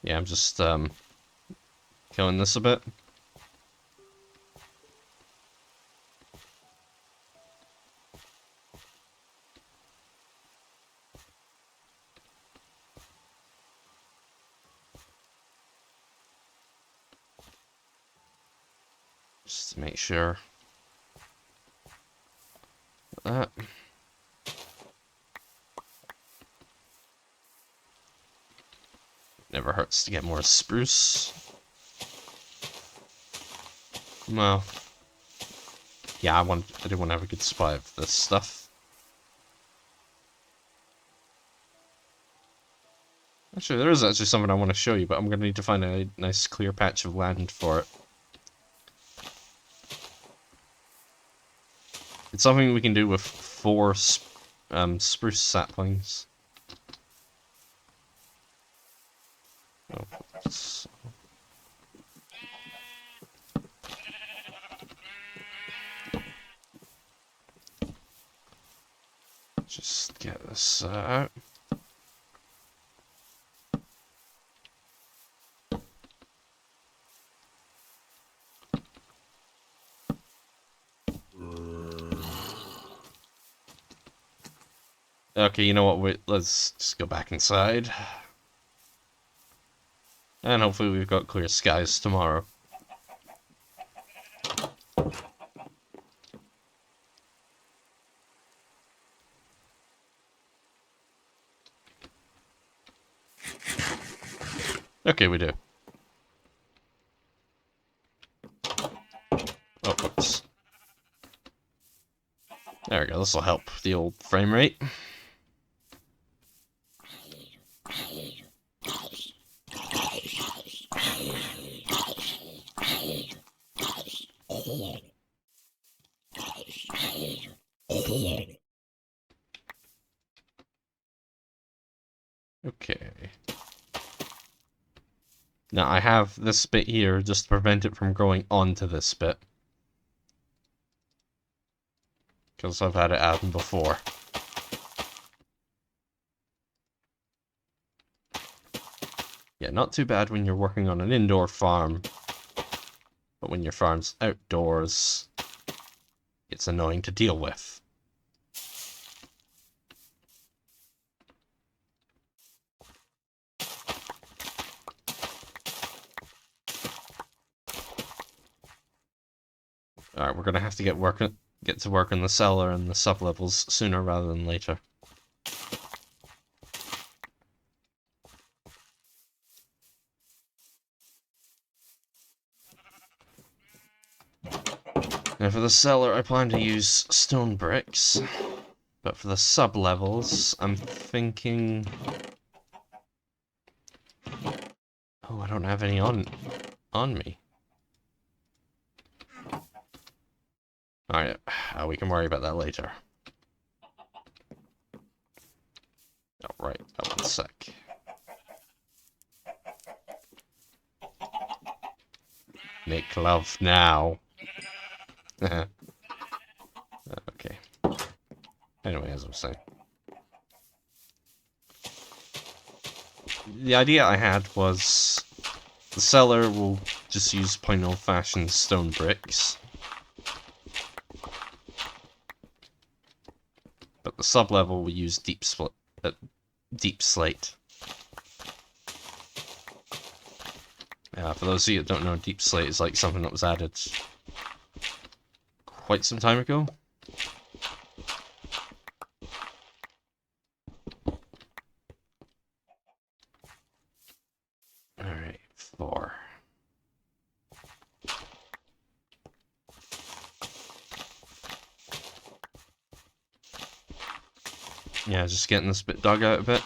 Yeah, I'm just killing this a bit. Just to make sure. That. Never hurts to get more spruce. Well, yeah, I did want to have a good supply of this stuff. Actually, there is actually something I want to show you, but I'm going to need to find a nice clear patch of land for it. It's something we can do with 4 spruce saplings. Oh, just get this out. Okay, you know what? Let's just go back inside. And hopefully we've got clear skies tomorrow. Okay, we do. Oh, whoops. There we go, this will help the old frame rate. Okay. Now I have this bit here just to prevent it from growing onto this bit. Because I've had it happen before. Yeah, not too bad when you're working on an indoor farm. But when your farm's outdoors, it's annoying to deal with. Alright, we're gonna have to get to work on the cellar and the sub-levels sooner rather than later. Now for the cellar, I plan to use stone bricks. But for the sub-levels, I'm thinking... Oh, I don't have any on me. Alright, we can worry about that later. Oh, right, one sec. Make love now. Okay. Anyway, as I was saying. The idea I had was... The cellar will just use plain old-fashioned stone bricks. But the sub-level will use deep slate. For those of you that don't know, deep slate is like something that was added quite some time ago. Alright, 4. Yeah, just getting this bit dug out a bit.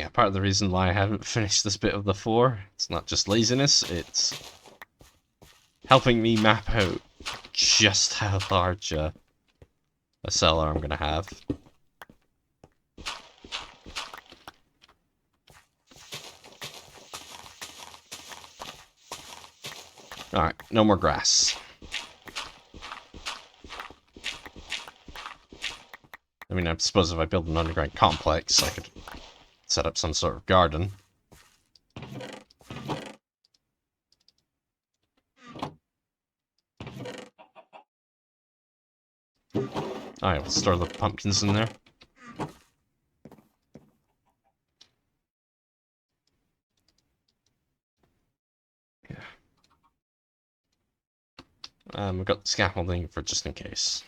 Yeah, part of the reason why I haven't finished this bit of the floor, it's not just laziness, it's helping me map out just how large a cellar I'm gonna have. Alright, no more grass. I mean, I suppose if I build an underground complex, I could set up some sort of garden. Alright, we'll store the pumpkins in there. Yeah. We've got scaffolding for just in case.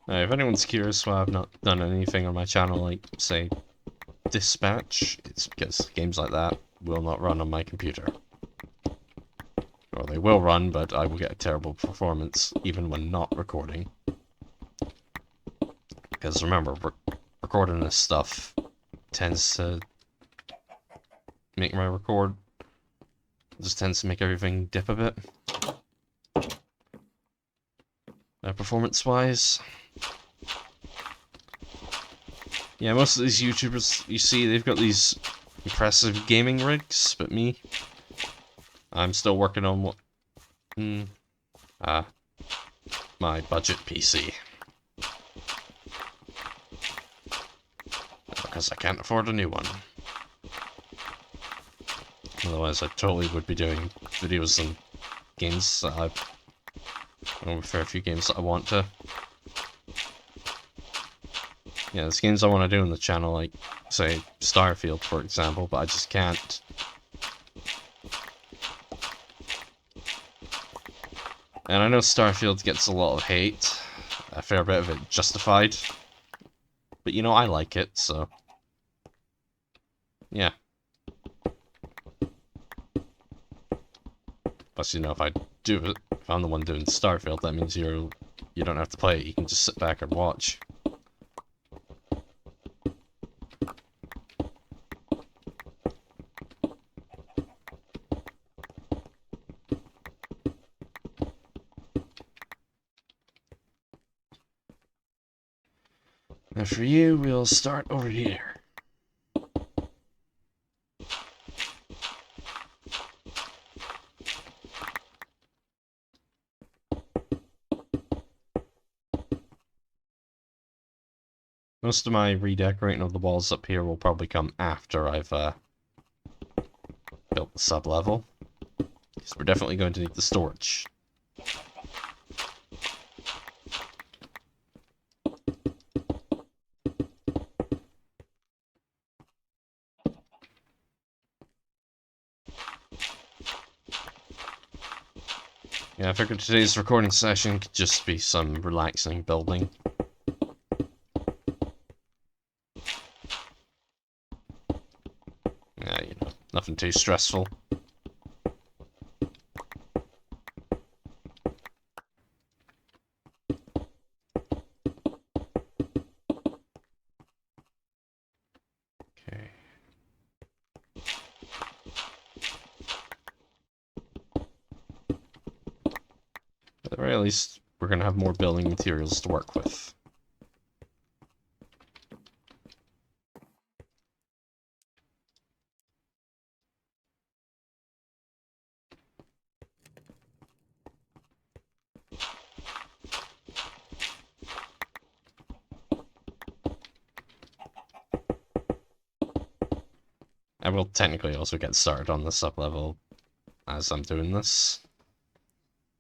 If anyone's curious why I've not done anything on my channel, like, say, Dispatch, it's because games like that will not run on my computer. Or they will run, but I will get a terrible performance even when not recording. Because remember, recording this stuff tends to make my record... just tends to make everything dip a bit. Performance-wise... yeah, most of these YouTubers you see, they've got these impressive gaming rigs, but me, I'm still working on what... my budget PC. Because I can't afford a new one. Otherwise I totally would be doing videos and games that I've... a fair few games that I want to... yeah, there's games I want to do on the channel, like, say, Starfield, for example, but I just can't. And I know Starfield gets a lot of hate, a fair bit of it justified, but you know, I like it, so... yeah. Plus, you know, if I do it, if I'm the one doing Starfield, that means you don't have to play it, you can just sit back and watch. And for you, we'll start over here. Most of my redecorating of the walls up here will probably come after I've built the sub-level. Because we're definitely going to need the storage. Yeah, I figured today's recording session could just be some relaxing building. Yeah, you know, nothing too stressful. Okay. At the very least, we're going to have more building materials to work with. I will technically also get started on the sub-level as I'm doing this.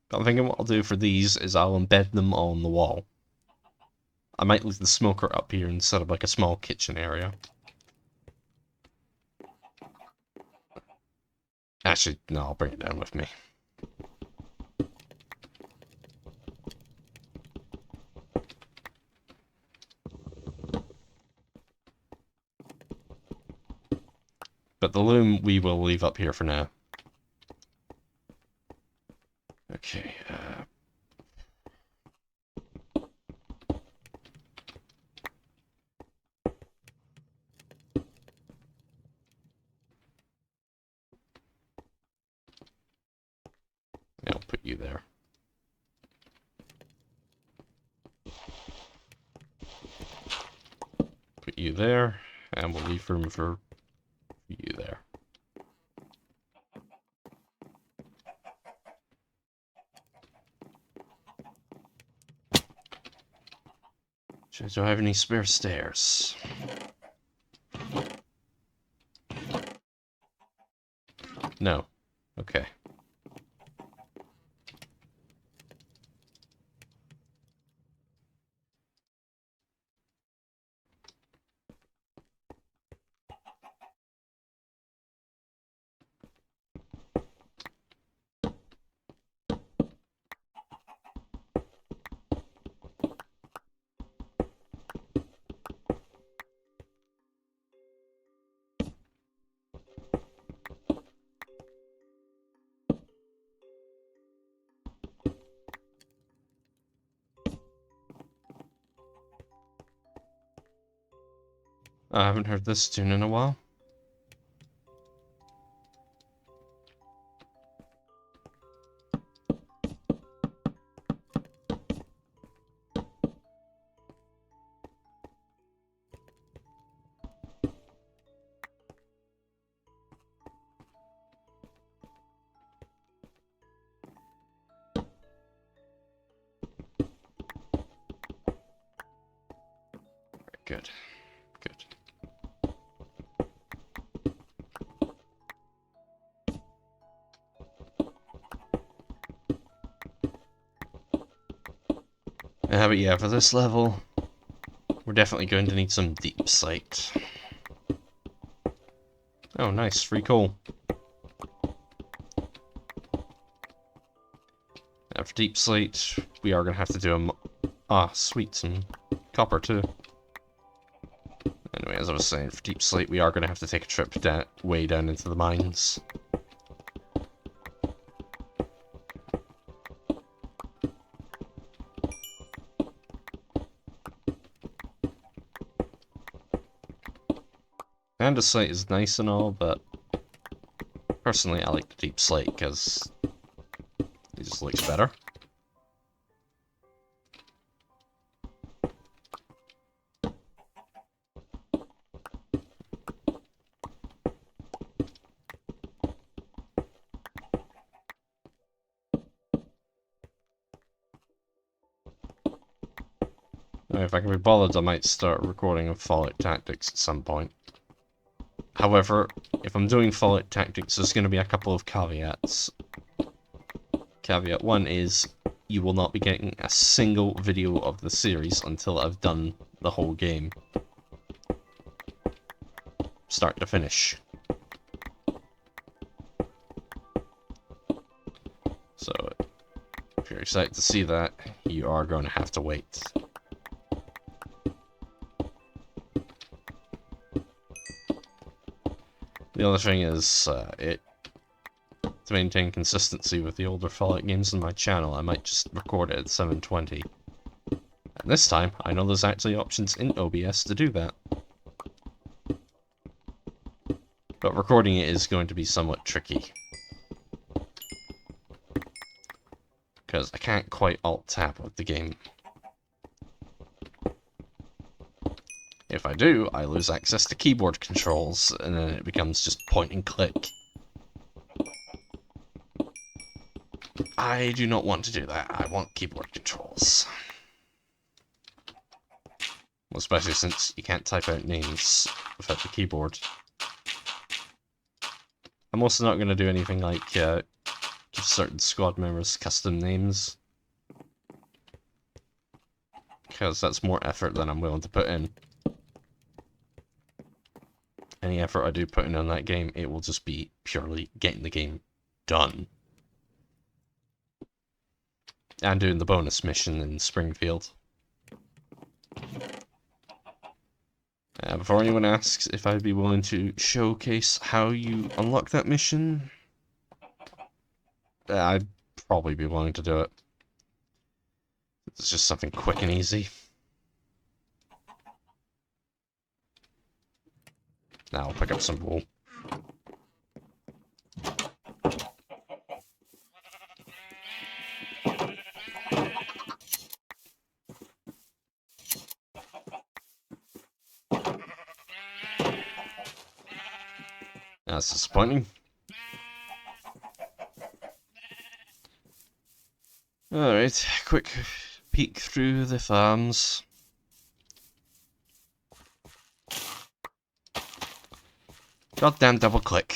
But I'm thinking what I'll do for these is I'll embed them on the wall. I might leave the smoker up here instead of like a small kitchen area. Actually, no, I'll bring it down with me. But the loom we will leave up here for now. Okay, I'll put you there. Put you there, and we'll leave room for you there. Do I have any spare stairs? No. Okay. I haven't heard this tune in a while. Good. Good. But yeah, for this level, we're definitely going to need some deep slate. Oh, nice. Free coal. Now for deep slate, we are going to have to do sweet, some copper too. Anyway, as I was saying, for deep slate, we are going to have to take a trip way down into the mines. Andesite is nice and all, but personally I like the deep slate because it just looks better. If I can be bothered, I might start recording of Fallout Tactics at some point. However, if I'm doing Fallout Tactics, there's going to be a couple of caveats. Caveat 1 is, you will not be getting a single video of the series until I've done the whole game. Start to finish. So, if you're excited to see that, you are going to have to wait. The other thing is, to maintain consistency with the older Fallout games on my channel, I might just record it at 720. And this time, I know there's actually options in OBS to do that. But recording it is going to be somewhat tricky. Because I can't quite alt-tab with the game. If I do, I lose access to keyboard controls, and then it becomes just point and click. I do not want to do that. I want keyboard controls. Well, especially since you can't type out names without the keyboard. I'm also not going to do anything like give certain squad members custom names. Because that's more effort than I'm willing to put in. Any effort I do put in on that game, it will just be purely getting the game done. And doing the bonus mission in Springfield. Before anyone asks if I'd be willing to showcase how you unlock that mission, I'd probably be willing to do it. It's just something quick and easy. Now I'll pick up some wool. That's disappointing. Alright, quick peek through the farms. Goddamn double click.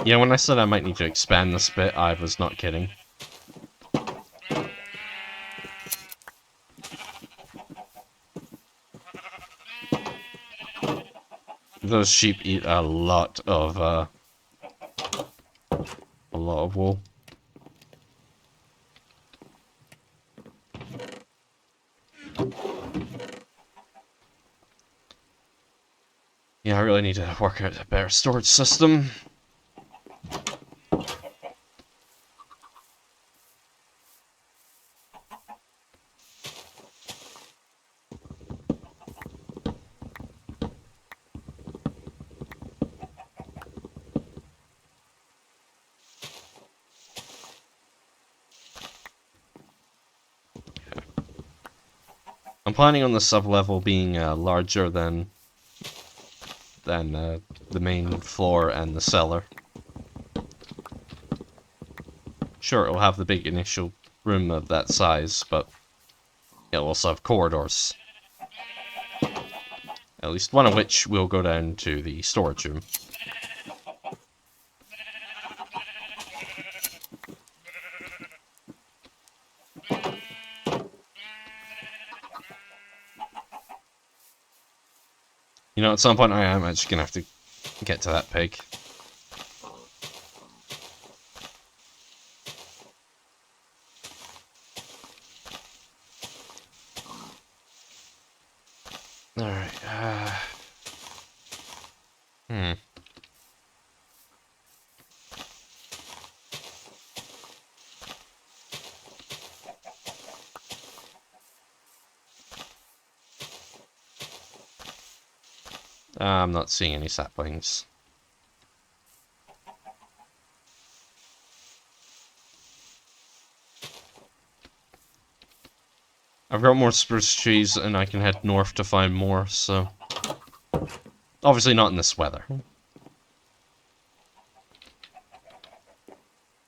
Yeah, when I said I might need to expand this bit, I was not kidding. Those sheep eat a lot of wool. Yeah, I really need to work out a better storage system. I'm planning on the sub-level being larger than the main floor and the cellar. Sure, it'll have the big initial room of that size, but it'll also have corridors. At least one of which will go down to the storage room. You know, at some point I am actually gonna have to get to that pig. Alright, I'm not seeing any saplings. I've got more spruce trees and I can head north to find more, so... Obviously not in this weather.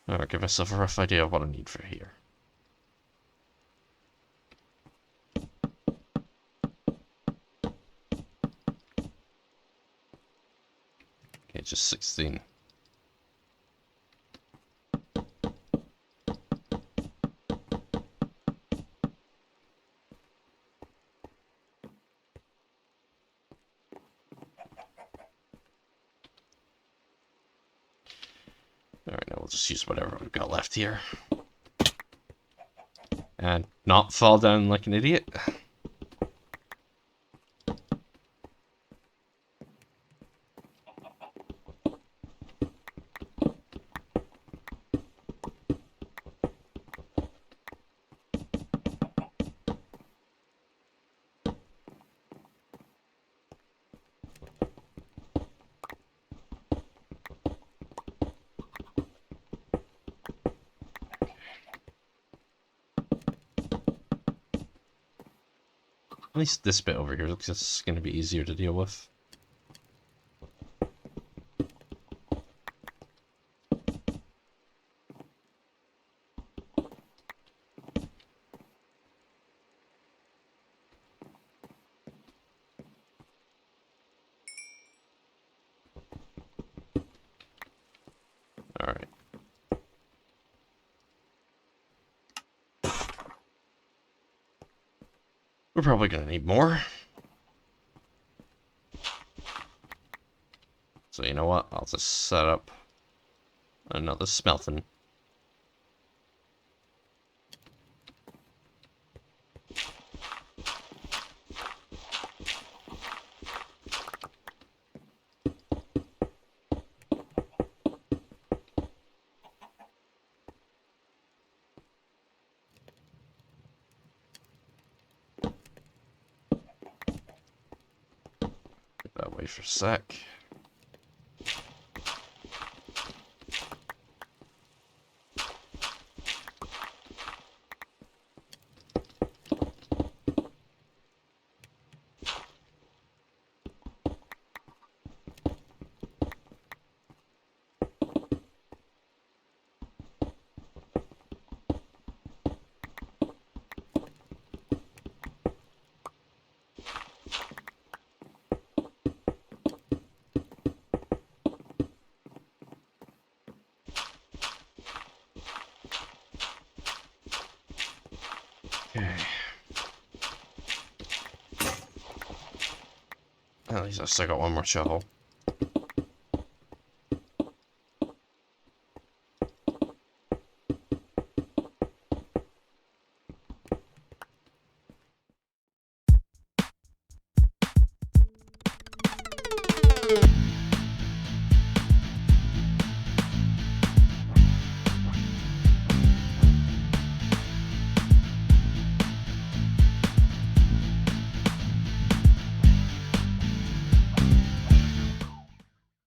I'll give myself a rough idea of what I need for here. Okay, just 16. Alright, now we'll just use whatever we've got left here. And not fall down like an idiot. At least this bit over here looks just going to be easier to deal with. We're probably gonna need more. So you know what? I'll just set up another smelting. Get that way for a sec. Okay. At least I've still got one more shovel.